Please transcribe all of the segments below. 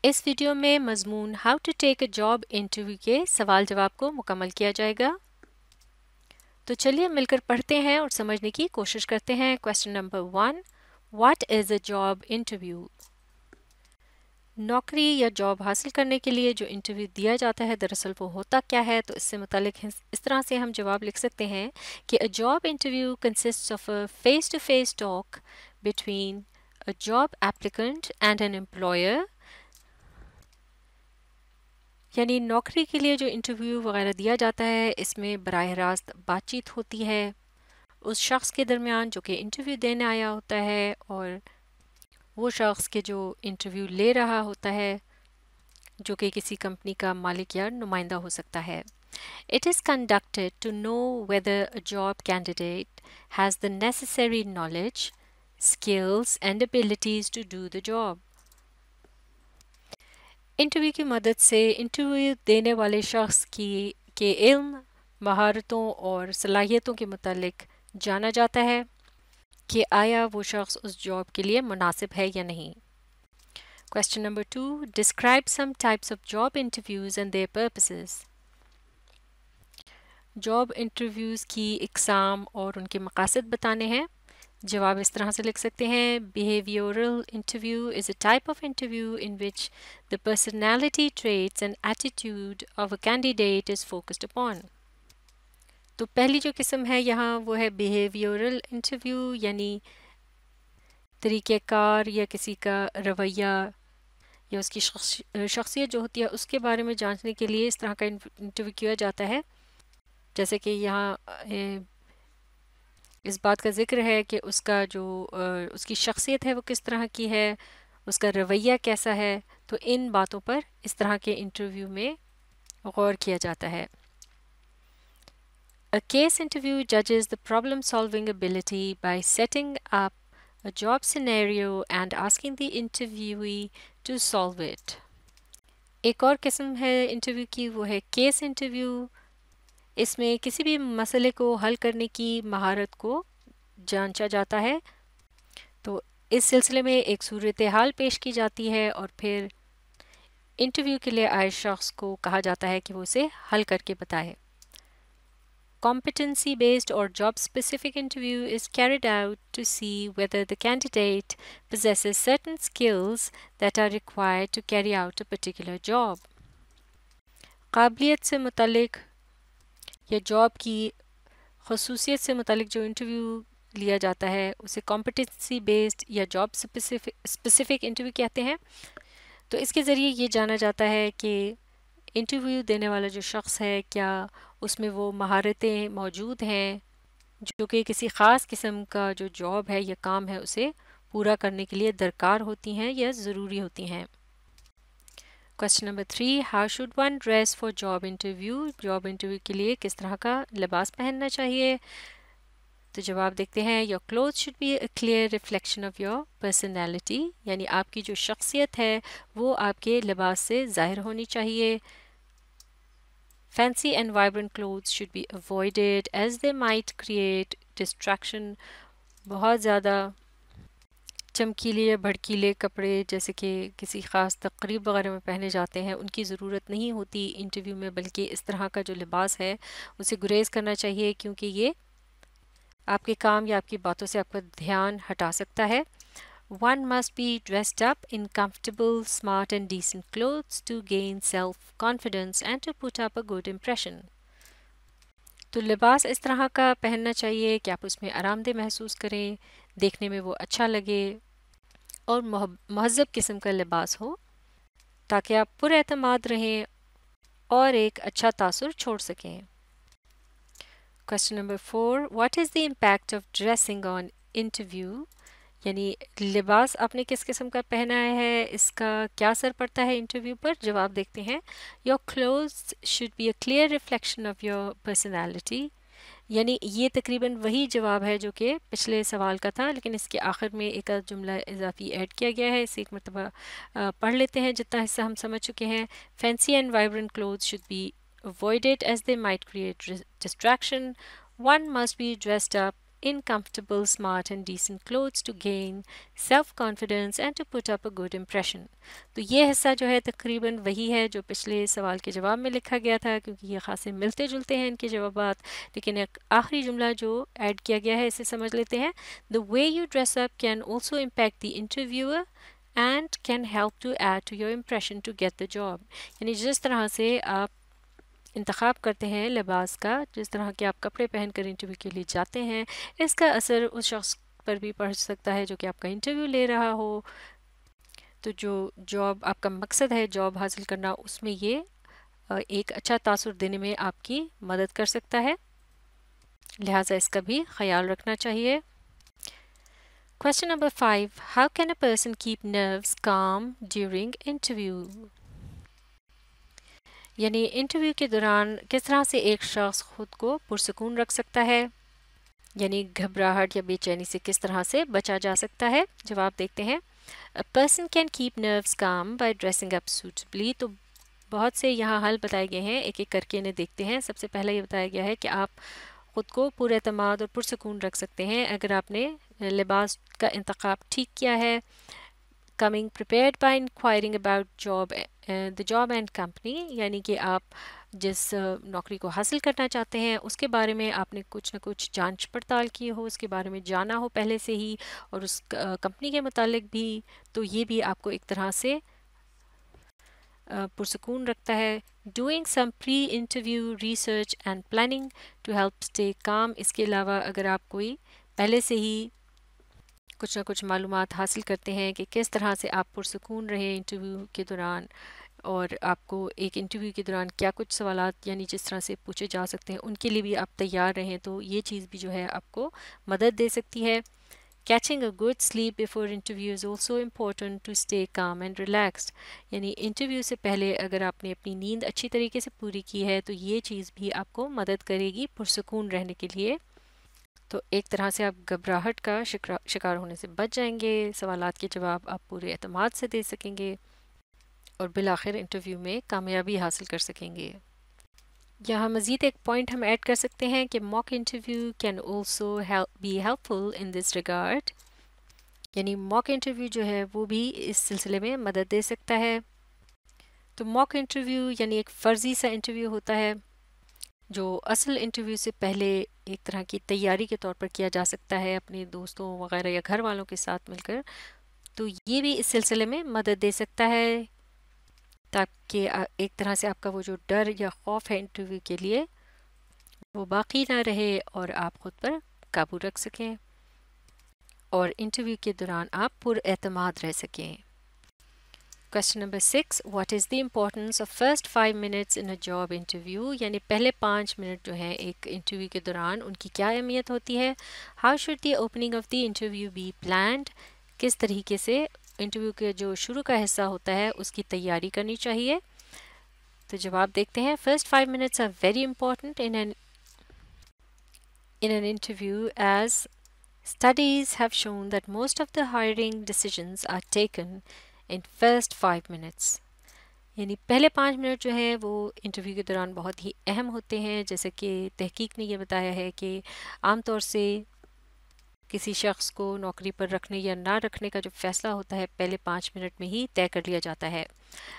اس ویڈیو میں مضمون how to take a job interview کے سوال جواب کو مکمل کیا جائے گا. تو چلیے مل کر پڑھتے ہیں اور سمجھنے کی کوشش کرتے ہیں. Question number 1. What is a job interview? نوکری یا جاب حاصل کرنے کے لیے جو انٹرویو دیا جاتا ہے دراصل وہ ہوتا کیا ہے؟ تو اس سے متعلق اس طرح سے ہم جواب لکھ سکتے ہیں کہ a job interview consist of a face to face talk between a job applicant and an employer. یعنی نوکری کے لیے جو انٹرویو وغیرہ دیا جاتا ہے اس میں براہ راست بات چیت ہوتی ہے اس شخص کے درمیان جو کہ انٹرویو دینے آیا ہوتا ہے اور وہ شخص کے جو انٹرویو لے رہا ہوتا ہے جو کہ کسی کمپنی کا مالک یا نمائندہ ہو سکتا ہے. It is conducted to know whether a job candidate has the necessary knowledge, skills and abilities to do the job. Interview کی مدد سے انٹرویو دینے والے شخص کے علم، مہارتوں اور صلاحیتوں کے متعلق جانا جاتا ہے کہ آیا وہ شخص اس جاب کے لیے مناسب ہے یا نہیں. Question number 2. Describe some types of job interviews and their purposes. Job interviews کی اقسام اور ان کے مقاصد بتانے ہیں. جواب اس طرح سے لکھ سکتے ہیں. Behavioral interview is a type of interview in which the personality traits and attitude of a candidate is focused upon. تو پہلی جو قسم ہے یہاں وہ ہے behavioral interview یعنی طریقہ کار یا کسی کا رویہ یا اس کی شخصیت جو ہوتی ہے اس کے بارے میں جانچنے کے لیے اس طرح کا انٹرویو کیا جاتا ہے. جیسے کہ یہاں اس بات کا ذکر ہے کہ اس کا جو اس کی شخصیت ہے وہ کس طرح کی ہے، اس کا رویہ کیسا ہے. تو ان باتوں پر اس طرح کے انٹرویو میں غور کیا جاتا ہے. A case interview judges the problem-solving ability by setting up a job scenario and asking the interviewee to solve it. ایک اور قسم ہے انٹرویو کی وہ ہے کیس انٹرویو. اس میں کسی بھی مسئلے کو حل کرنے کی مہارت کو جانچا جاتا ہے. تو اس سلسلے میں ایک صورتحال پیش کی جاتی ہے اور پھر انٹرویو کے لیے آئے شخص کو کہا جاتا ہے کہ وہ اسے حل کر کے بتائے. Competency based or job specific interview is carried out to see whether the candidate possesses certain skills that are required to carry out a particular job. قابلیت سے متعلق یا جاب کی خصوصیت سے متعلق جو انٹرویو لیا جاتا ہے اسے کمپٹنسی بیسڈ یا جاب اسپیسیفک انٹرویو کہتے ہیں. تو اس کے ذریعے یہ جانا جاتا ہے کہ انٹرویو دینے والا جو شخص ہے کیا اس میں وہ مہارتیں موجود ہیں جو کہ کسی خاص قسم کا جو جاب ہے یا کام ہے اسے پورا کرنے کے لیے درکار ہوتی ہیں یا ضروری ہوتی ہیں. Question number 3. How should one dress for job interview? Job interview کے لیے کس طرح کا لباس پہننا چاہیے؟ تو جواب دیکھتے ہیں. Your clothes should be a clear reflection of your personality. یعنی آپ کی جو شخصیت ہے وہ آپ کے لباس سے ظاہر ہونی چاہیے. Fancy and vibrant clothes should be avoided as they might create distraction. بہت زیادہ چمکیلے یا بھڑکیلے کپڑے جیسے کہ کسی خاص تقریب وغیرہ میں پہنے جاتے ہیں ان کی ضرورت نہیں ہوتی انٹرویو میں، بلکہ اس طرح کا جو لباس ہے اسے گریز کرنا چاہیے کیونکہ یہ آپ کے کام یا آپ کی باتوں سے آپ کا دھیان ہٹا سکتا ہے. One must be dressed up in comfortable, smart and decent clothes to gain self-confidence and to put up a good impression. تو لباس اس طرح کا پہننا چاہیے کہ آپ اس میں آرام دہ محسوس کریں، دیکھنے میں وہ اچھا لگے اور مہذب قسم کا لباس ہو تاکہ آپ پر اعتماد رہیں اور ایک اچھا تاثر چھوڑ سکیں. Question number 4. What is the impact of dressing on interview? یعنی لباس آپ نے کس قسم کا پہنا ہے اس کا کیا اثر پڑتا ہے انٹرویو پر؟ جواب دیکھتے ہیں. Your clothes should be a clear reflection of your personality. یعنی یہ تقریباً وہی جواب ہے جو کہ پچھلے سوال کا تھا لیکن اس کے آخر میں ایک جملہ اضافی ایڈ کیا گیا ہے. اسے ایک مرتبہ پڑھ لیتے ہیں جتنا حصہ ہم سمجھ چکے ہیں. Fancy and vibrant clothes should be avoided as they might create distraction. One must be dressed up in comfortable, smart and decent clothes to gain self-confidence and to put up a good impression. تو یہ حصہ جو ہے تقریباً وہی ہے جو پچھلے سوال کے جواب میں لکھا گیا تھا، کیونکہ یہ خاصے ملتے جلتے ہیں ان کے جوابات، لیکن ایک آخری جملہ جو ایڈ کیا گیا ہے اسے سمجھ لیتے ہیں. The way you dress up can also impact the interviewer and can help to add to your impression to get the job. یعنی جس طرح سے آپ انتخاب کرتے ہیں لباس کا، جس طرح کے آپ کپڑے پہن کر انٹرویو کے لیے جاتے ہیں، اس کا اثر اس شخص پر بھی پڑ سکتا ہے جو کہ آپ کا انٹرویو لے رہا ہو. تو جو جاب آپ کا مقصد ہے جاب حاصل کرنا، اس میں یہ ایک اچھا تاثر دینے میں آپ کی مدد کر سکتا ہے، لہٰذا اس کا بھی خیال رکھنا چاہیے. Question number 5. How can a person keep nerves calm during interview? یعنی انٹرویو کے دوران کس طرح سے ایک شخص خود کو پرسکون رکھ سکتا ہے، یعنی گھبراہٹ یا بے چینی سے کس طرح سے بچا جا سکتا ہے. جواب دیکھتے ہیں. A person can keep nerves calm by dressing up suitably. تو بہت سے یہاں حل بتائے گئے ہیں، ایک ایک کر کے انہیں دیکھتے ہیں. سب سے پہلے یہ بتایا گیا ہے کہ آپ خود کو پر اعتماد اور پرسکون رکھ سکتے ہیں اگر آپ نے لباس کا انتخاب ٹھیک کیا ہے. Coming prepared by inquiring about the job and company. یعنی کہ آپ جس نوکری کو حاصل کرنا چاہتے ہیں اس کے بارے میں آپ نے کچھ نہ کچھ جانچ پڑتال کی ہو، اس کے بارے میں جانا ہو پہلے سے ہی، اور اس کمپنی کے متعلق بھی. تو یہ بھی آپ کو ایک طرح سے پرسکون رکھتا ہے. Doing some pre-interview research and planning to help stay calm. اس کے علاوہ اگر آپ کوئی پہلے سے ہی کچھ نہ کچھ معلومات حاصل کرتے ہیں کہ کس طرح سے آپ پرسکون رہیں انٹرویو کے دوران، اور آپ کو ایک انٹرویو کے دوران کیا کچھ سوالات یعنی جس طرح سے پوچھے جا سکتے ہیں ان کے لیے بھی آپ تیار رہیں، تو یہ چیز بھی جو ہے آپ کو مدد دے سکتی ہے. Catching a good sleep before interview is also important to stay calm and relaxed. یعنی انٹرویو سے پہلے اگر آپ نے اپنی نیند اچھی طریقے سے پوری کی ہے تو یہ چیز بھی آپ کو مدد کرے گی پرسکون رہنے کے لیے. تو ایک طرح سے آپ گھبراہٹ کا شکار ہونے سے بچ جائیں گے، سوالات کے جواب آپ پورے اعتماد سے دے سکیں گے اور بالآخر انٹرویو میں کامیابی حاصل کر سکیں گے. یہاں مزید ایک پوائنٹ ہم ایڈ کر سکتے ہیں کہ mock interview can also be helpful in this regard. یعنی موک انٹرویو جو ہے وہ بھی اس سلسلے میں مدد دے سکتا ہے. تو موک انٹرویو یعنی ایک فرضی سا انٹرویو ہوتا ہے جو اصل انٹرویو سے پہلے ایک طرح کی تیاری کے طور پر کیا جا سکتا ہے اپنے دوستوں وغیرہ یا گھر والوں کے ساتھ مل کر. تو یہ بھی اس سلسلے میں مدد دے سکتا ہے تاکہ ایک طرح سے آپ کا وہ جو ڈر یا خوف ہے انٹرویو کے لیے وہ باقی نہ رہے اور آپ خود پر قابو رکھ سکیں اور انٹرویو کے دوران آپ پر اعتماد رہ سکیں. Question number 6. What is the importance of first 5 minutes in a job interview? یعنی پہلے 5 منٹ جو ہیں ایک انٹرویو کے دوران ان کی کیا اہمیت ہوتی ہے. How should the opening of the interview be planned? کس طریقے سے انٹرویو کے جو شروع کا حصہ ہوتا ہے اس کی تیاری کرنی چاہیے. تو جواب دیکھتے ہیں. First 5 minutes are very important in an interview as studies have shown that most of the hiring decisions are taken in first 5 minutes. یعنی پہلے 5 منٹ جو ہیں وہ انٹرویو کے دوران بہت ہی اہم ہوتے ہیں، جیسے کہ تحقیق نے یہ بتایا ہے کہ عام طور سے کسی شخص کو نوکری پر رکھنے یا نہ رکھنے کا جو فیصلہ ہوتا ہے پہلے 5 منٹ میں ہی طے کر لیا جاتا ہے.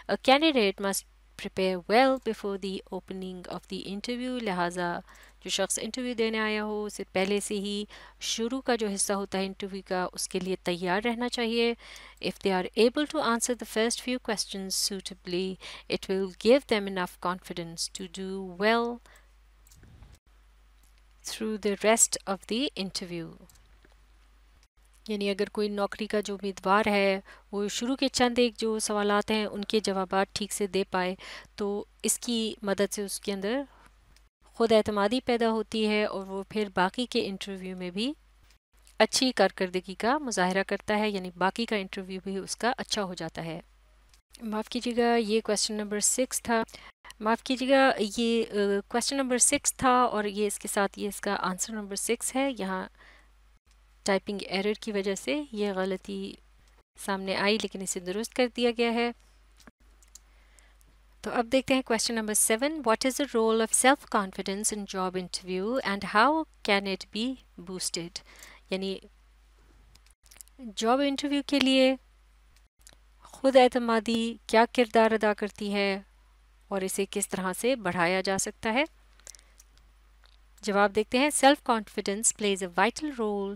A candidate must prepare well before the opening of the interview. لہٰذا جو شخص انٹرویو دینے آیا ہو اسے پہلے سے ہی شروع کا جو حصہ ہوتا ہے انٹرویو کا اس کے لیے تیار رہنا چاہیے. If they are able to answer the first few questions suitably, it will give them enough confidence to do well through the rest of the interview. یعنی اگر کوئی نوکری کا جو امیدوار ہے وہ شروع کے چند ایک جو سوالات ہیں ان کے جوابات ٹھیک سے دے پائے تو اس کی مدد سے اس کے اندر خود اعتمادی پیدا ہوتی ہے اور وہ پھر باقی کے انٹرویو میں بھی اچھی کارکردگی کا مظاہرہ کرتا ہے، یعنی باقی کا انٹرویو بھی اس کا اچھا ہو جاتا ہے. معاف کیجیے گا یہ کویسچن نمبر 6 تھا. معاف کیجیے گا یہ کویسچن نمبر 6 تھا اور یہ اس کے ساتھ یہ اس کا آنسر نمبر 6 ہے. یہاں ٹائپنگ ایرر کی وجہ سے یہ غلطی سامنے آئی لیکن اسے درست کر دیا گیا ہے. تو اب دیکھتے ہیں question number 7. What is the role of self confidence in job interview and how can it be boosted? یعنی جاب انٹرویو کے لیے خود اعتمادی کیا کردار ادا کرتی ہے اور اسے کس طرح سے بڑھایا جا سکتا ہے؟ جواب دیکھتے ہیں. Self confidence plays a vital role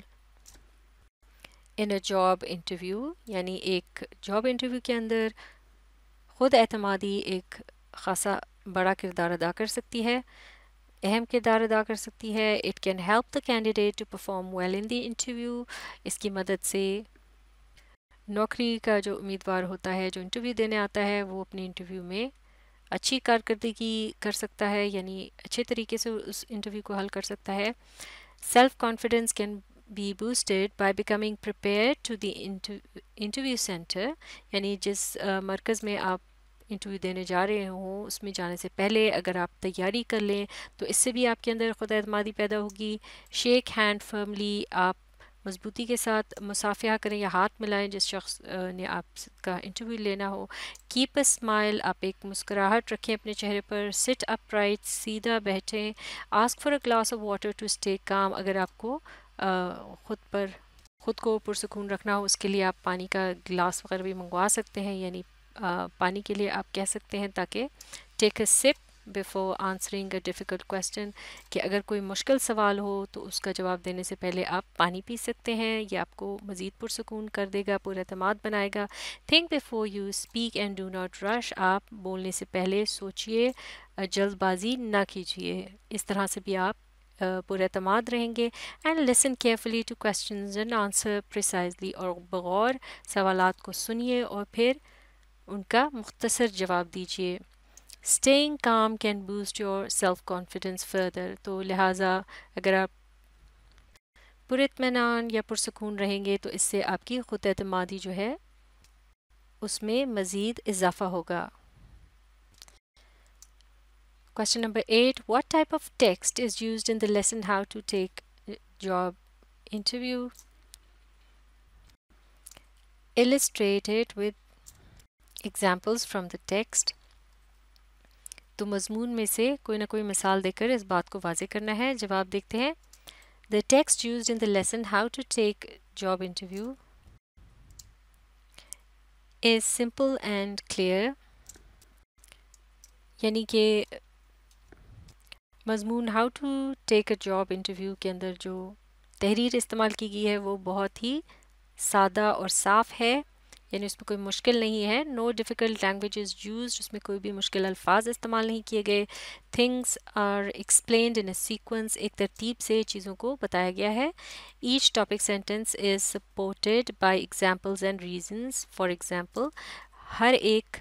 in a job interview, یعنی ایک جاب انٹرویو کے اندر خود اعتمادی ایک خاصا بڑا کردار ادا کر سکتی ہے، اہم کردار ادا کر سکتی ہے. It can help the candidate to perform well in the interview. اس کی مدد سے نوکری کا جو امیدوار ہوتا ہے، جو انٹرویو دینے آتا ہے، وہ اپنی انٹرویو میں اچھی کارکردگی کر سکتا ہے، یعنی اچھے طریقے سے اس انٹرویو کو حل کر سکتا ہے. Self confidence can be boosted by becoming prepared to the interview centre, یعنی جس مرکز میں آپ انٹرویو دینے جا رہے ہوں اس میں جانے سے پہلے اگر آپ تیاری کر لیں تو اس سے بھی آپ کے اندر خود اعتمادی پیدا ہوگی. شیک ہینڈ فرملی، آپ مضبوطی کے ساتھ مصافحہ کریں یا ہاتھ ملائیں جس شخص نے آپ کا انٹرویو لینا ہو. کیپ اے اسمائل، آپ ایک مسکراہٹ رکھیں اپنے چہرے پر. سٹ اپ رائٹ، سیدھا بیٹھیں. Ask for a glass of water to stay calm, اگر آپ کو خود کو پرسکون رکھنا ہو اس کے لیے آپ پانی کا گلاس وغیرہ بھی منگوا سکتے ہیں، یعنی پانی کے لیے آپ کہہ سکتے ہیں تاکہ take a sip before answering a difficult question, کہ اگر کوئی مشکل سوال ہو تو اس کا جواب دینے سے پہلے آپ پانی پی سکتے ہیں. یہ آپ کو مزید پرسکون کر دے گا، پر اعتماد بنائے گا. Think before you speak and do not rush, آپ بولنے سے پہلے سوچئے، جلد بازی نہ کیجیے. اس طرح سے بھی آپ پر اعتماد رہیں گے. And listen carefully to questions and answer precisely, اور بغور سوالات کو سنیے اور پھر ان کا مختصر جواب دیجیے. Staying calm can boost your self confidence further, تو لہٰذا اگر آپ پر اطمینان یا پرسکون رہیں گے تو اس سے آپ کی خود اعتمادی جو ہے اس میں مزید اضافہ ہوگا. Question number 8. What type of text is used in the lesson How to Take a Job Interview? Illustrate it with examples from the text. تو مضمون میں سے کوئی نہ کوئی مثال دے کر اس بات کو واضح کرنا ہے. جواب دیکھتے ہیں. The text used in the lesson How to Take a Job Interview is simple and clear. یعنی کہ مضمون how to take a job interview کے اندر جو تحریر استعمال کی گئی ہے وہ بہت ہی سادہ اور صاف ہے، یعنی اس میں کوئی مشکل نہیں ہے. No difficult language is used, اس میں کوئی بھی مشکل الفاظ استعمال نہیں کیے گئے. Things are explained in a sequence, ایک ترتیب سے چیزوں کو بتایا گیا ہے. Each topic sentence is supported by examples and reasons. For example, ہر ایک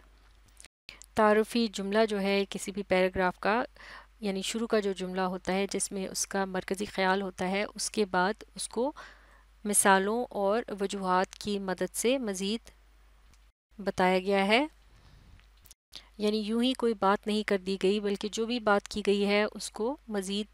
تعارفی جملہ جو ہے کسی بھی پیراگراف کا، یعنی شروع کا جو جملہ ہوتا ہے جس میں اس کا مرکزی خیال ہوتا ہے، اس کے بعد اس کو مثالوں اور وجوہات کی مدد سے مزید بتایا گیا ہے. یعنی یوں ہی کوئی بات نہیں کر دی گئی بلکہ جو بھی بات کی گئی ہے اس کو مزید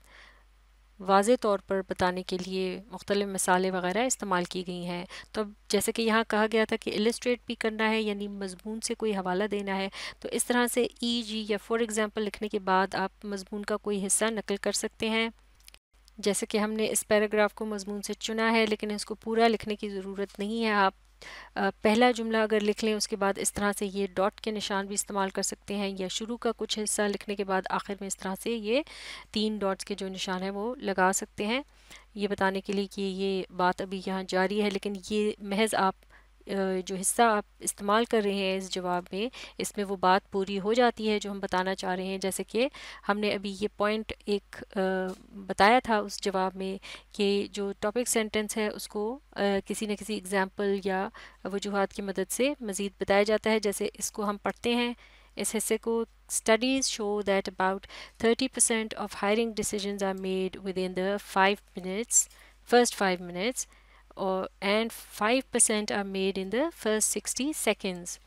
واضح طور پر بتانے کے لیے مختلف مثالیں وغیرہ استعمال کی گئی ہیں. تو اب جیسے کہ یہاں کہا گیا تھا کہ السٹریٹ بھی کرنا ہے، یعنی مضمون سے کوئی حوالہ دینا ہے، تو اس طرح سے ای جی یا فار ایگزامپل لکھنے کے بعد آپ مضمون کا کوئی حصہ نقل کر سکتے ہیں. جیسے کہ ہم نے اس پیراگراف کو مضمون سے چنا ہے لیکن اس کو پورا لکھنے کی ضرورت نہیں ہے. آپ پہلا جملہ اگر لکھ لیں اس کے بعد اس طرح سے یہ ڈاٹ کے نشان بھی استعمال کر سکتے ہیں، یا شروع کا کچھ حصہ لکھنے کے بعد آخر میں اس طرح سے یہ 3 ڈاٹس کے جو نشان ہیں وہ لگا سکتے ہیں، یہ بتانے کے لیے کہ یہ بات ابھی یہاں جاری ہے. لیکن یہ محض آپ جو حصہ آپ استعمال کر رہے ہیں اس جواب میں، اس میں وہ بات پوری ہو جاتی ہے جو ہم بتانا چاہ رہے ہیں. جیسے کہ ہم نے ابھی یہ پوائنٹ ایک بتایا تھا اس جواب میں کہ جو ٹاپک سینٹنس ہے اس کو کسی نہ کسی اگزامپل یا وجوہات کی مدد سے مزید بتایا جاتا ہے. جیسے اس کو ہم پڑھتے ہیں اس حصے کو. Studies show that about 30% of hiring decisions are made within the first 5 minutes, and 5% are made in the first 60 seconds.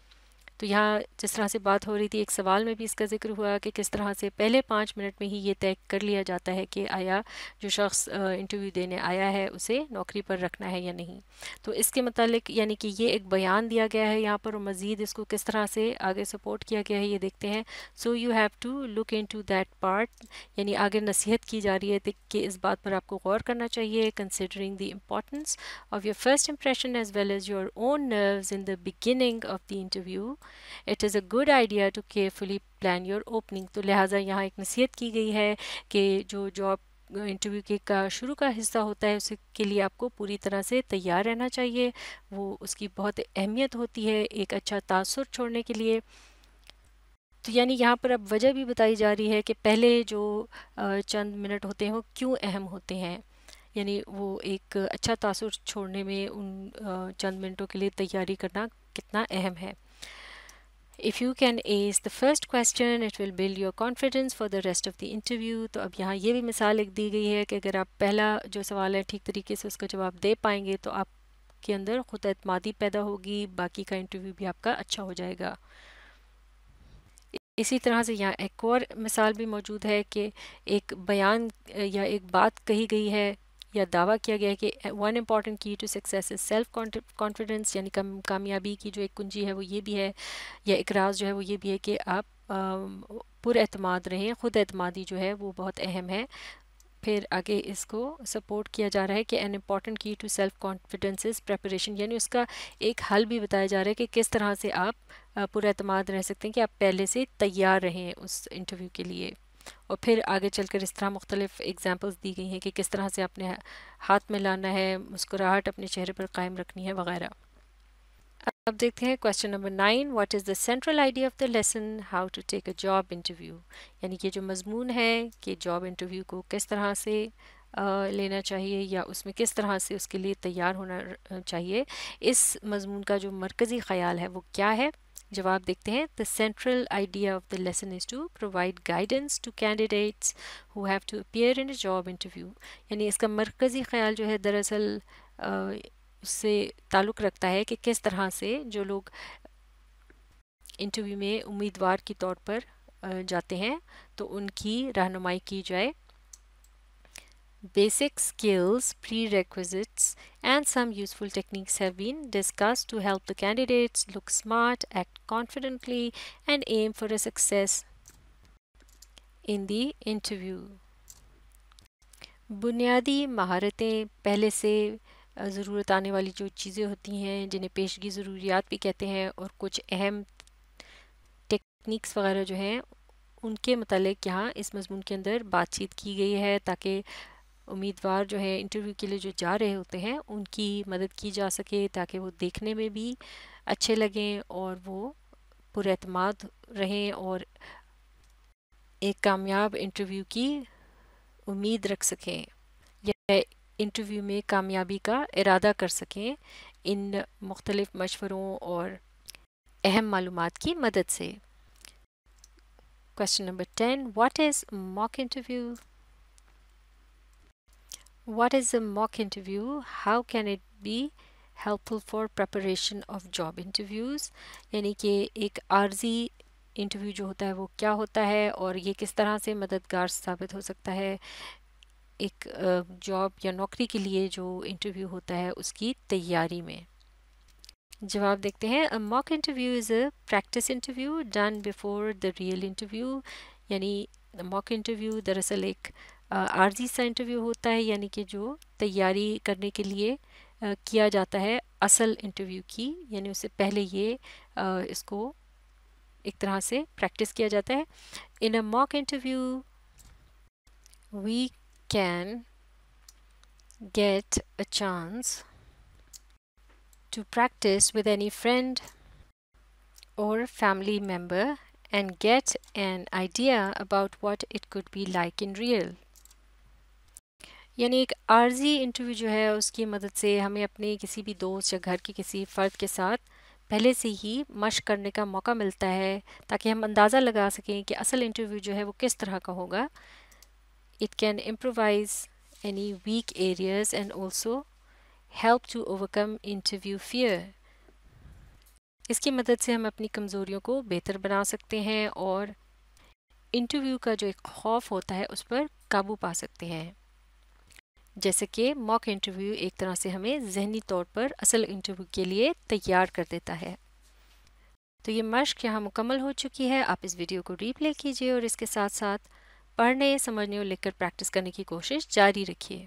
تو تو یہاں جس طرح سے بات ہو رہی تھی ایک سوال میں بھی اس کا ذکر ہوا کہ کس طرح سے پہلے 5 منٹ میں ہی یہ طے کر لیا جاتا ہے کہ آیا جو شخص انٹرویو دینے آیا ہے اسے نوکری پر رکھنا ہے یا نہیں. تو اس کے متعلق یعنی کہ یہ ایک بیان دیا گیا ہے یہاں پر، اور مزید اس کو کس طرح سے آگے سپورٹ کیا گیا ہے یہ دیکھتے ہیں. So you have to look into that part, یعنی آگے نصیحت کی جا رہی ہے کہ اس بات پر آپ کو غور کرنا چاہیے. Considering the importance of your first impression as well as your own nerves in the beginning of the interview, it is a good idea to carefully plan your opening. تو لہٰذا یہاں ایک نصیحت کی گئی ہے کہ جو جاب انٹرویو کے کا شروع کا حصہ ہوتا ہے اس کے لیے آپ کو پوری طرح سے تیار رہنا چاہیے. وہ اس کی بہت اہمیت ہوتی ہے ایک اچھا تاثر چھوڑنے کے لیے. تو یعنی یہاں پر اب وجہ بھی بتائی جا رہی ہے کہ پہلے جو چند منٹ ہوتے ہیں وہ کیوں اہم ہوتے ہیں، یعنی وہ ایک اچھا تاثر چھوڑنے میں ان چند منٹوں کے لیے تیاری کرنا کتنا اہم ہے. If you can ace the first question, it will build your confidence for the rest of the interview. تو اب یہاں یہ بھی مثال ایک دی گئی ہے کہ اگر آپ پہلا جو سوال ہے ٹھیک طریقے سے اس کا جواب دے پائیں گے تو آپ کے اندر خود اعتمادی پیدا ہوگی، باقی کا انٹرویو بھی آپ کا اچھا ہو جائے گا. اسی طرح سے یہاں ایک اور مثال بھی موجود ہے کہ ایک بیان یا ایک بات کہی گئی ہے یا دعویٰ کیا گیا ہے کہ one important key to success is self confidence, یعنی کامیابی کی جو ایک کنجی ہے وہ یہ بھی ہے، یا ایک راز جو ہے وہ یہ بھی ہے کہ آپ پر اعتماد رہیں. خود اعتمادی جو ہے وہ بہت اہم ہے. پھر آگے اس کو سپورٹ کیا جا رہا ہے کہ an important key to self confidence is preparation, یعنی اس کا ایک حل بھی بتایا جا رہا ہے کہ کس طرح سے آپ پر اعتماد رہ سکتے ہیں کہ آپ پہلے سے تیار رہیں اس انٹرویو کے لیے. اور پھر آگے چل کر اس طرح مختلف ایگزامپلس دی گئی ہیں کہ کس طرح سے اپنے ہاتھ میں لانا ہے، مسکراہٹ اپنے چہرے پر قائم رکھنی ہے وغیرہ. اب دیکھتے ہیں question number 9. What is the central idea of the lesson how to take a job interview, یعنی کہ جو مضمون ہے کہ جاب انٹرویو کو کس طرح سے لینا چاہیے یا اس میں کس طرح سے اس کے لیے تیار ہونا چاہیے، اس مضمون کا جو مرکزی خیال ہے وہ کیا ہے. جواب دیکھتے ہیں. The central idea of the lesson is to provide guidance to candidates who have to appear in a job interview. یعنی اس کا مرکزی خیال جو ہے دراصل اس سے تعلق رکھتا ہے کہ کس طرح سے جو لوگ انٹرویو میں امیدوار کے طور پر جاتے ہیں تو ان کی رہنمائی کی جائے. Basic skills, prerequisites, and some useful techniques have been discussed to help the candidates look smart, act confidently, and aim for a success in the interview. بنیادی مہارتیں، پہلے سے ضرورت آنے والی جو چیزیں ہوتی ہیں جنہیں پیشگی ضروریات بھی کہتے ہیں، اور کچھ اہم ٹیکنیکس وغیرہ جو ہیں ان کے متعلق یہاں اس مضمون کے اندر بات چیت کی گئی ہے تاکہ امیدوار جو ہے انٹرویو کے لیے جو جا رہے ہوتے ہیں ان کی مدد کی جا سکے تاکہ وہ دیکھنے میں بھی اچھے لگیں اور وہ پر اعتماد رہیں اور ایک کامیاب انٹرویو کی امید رکھ سکیں یا انٹرویو میں کامیابی کا ارادہ کر سکیں ان مختلف مشوروں اور اہم معلومات کی مدد سے. Question number 10. What is mock interview? What is a mock interview? How can it be helpful for preparation of job interviews? یعنی کہ ایک عارضی انٹرویو جو ہوتا ہے وہ کیا ہوتا ہے اور یہ کس طرح سے مددگار ثابت ہو سکتا ہے ایک جاب یا نوکری کے لیے جو انٹرویو ہوتا ہے اس کی تیاری میں. جواب دیکھتے ہیں. A mock interview is a practice interview done before the real interview. یعنی mock interview دراصل ایک عارضی سا انٹرویو ہوتا ہے، یعنی کہ جو تیاری کرنے کے لیے کیا جاتا ہے اصل انٹرویو کی، یعنی اس سے پہلے یہ اس کو ایک طرح سے پریکٹس کیا جاتا ہے. In a mock interview we can get a chance to practice with any friend or family member and get an idea about what it could be like in real. یعنی ایک عارضی انٹرویو جو ہے اس کی مدد سے ہمیں اپنے کسی بھی دوست یا گھر کے کسی فرد کے ساتھ پہلے سے ہی مشق کرنے کا موقع ملتا ہے تاکہ ہم اندازہ لگا سکیں کہ اصل انٹرویو جو ہے وہ کس طرح کا ہوگا. It can improvise any weak areas and also help to overcome interview fear. اس کی مدد سے ہم اپنی کمزوریوں کو بہتر بنا سکتے ہیں اور انٹرویو کا جو ایک خوف ہوتا ہے اس پر قابو پا سکتے ہیں. جیسے کہ موک انٹرویو ایک طرح سے ہمیں ذہنی طور پر اصل انٹرویو کے لیے تیار کر دیتا ہے. تو یہ مشق یہاں مکمل ہو چکی ہے. آپ اس ویڈیو کو ری پلے کیجیے اور اس کے ساتھ ساتھ پڑھنے، سمجھنے اور لکھ کر پریکٹس کرنے کی کوشش جاری رکھیے.